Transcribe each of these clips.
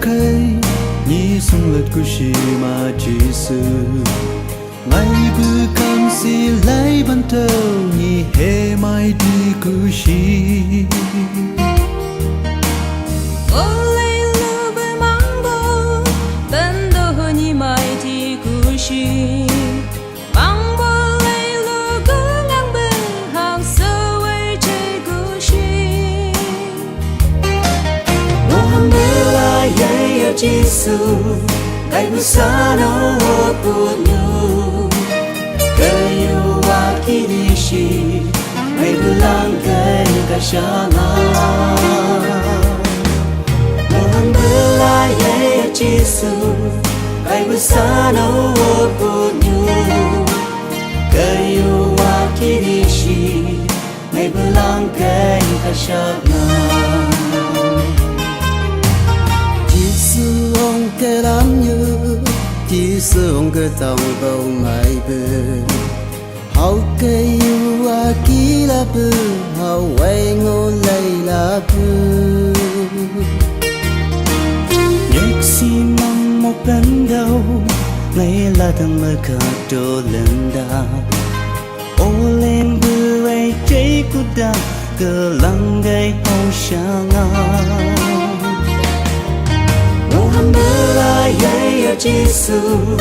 cây nhị sung lật của she mà chỉ sư ngày bữa cam si lấy ban đầu nhị hè mai đi của she Jesus, ay busano punyo, kayo wakilishi, ay bulang kay kasyana. Mohon belayar Jesus, ay busano punyo, kayo wakilishi, ay bulang kay kasyana. Cái làm như chỉ sương cái tông bầu mai bờ hậu cây yêu à kỹ là bờ hậu quay ngô lấy là bờ nhạc xi măng một lần đầu ngay là thằng mơ cả đồ lần đà ô lên bờ ấy cháy của đà cờ lăng gây hậu sang Belayar Jesus,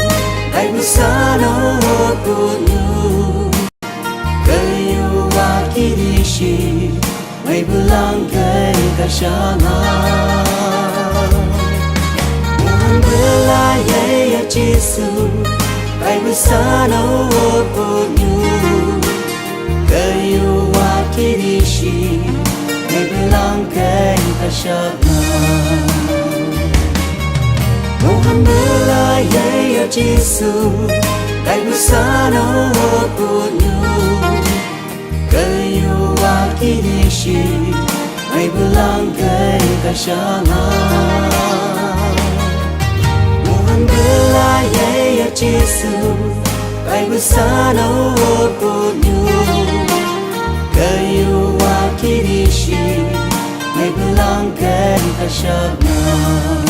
ay busano punyo, kayo wakilishi, ay bulang kay kasyana. Mohon belayar Jesus, ay busano punyo, kayo wakilishi, ay bulang kay kasyana. Mohon belayar Jesus, ay busano punyo, kayo wakilishi, ay bulang kay kasyana. Mohon belayar Jesus, ay busano punyo, kayo wakilishi, ay bulang kay kasyana.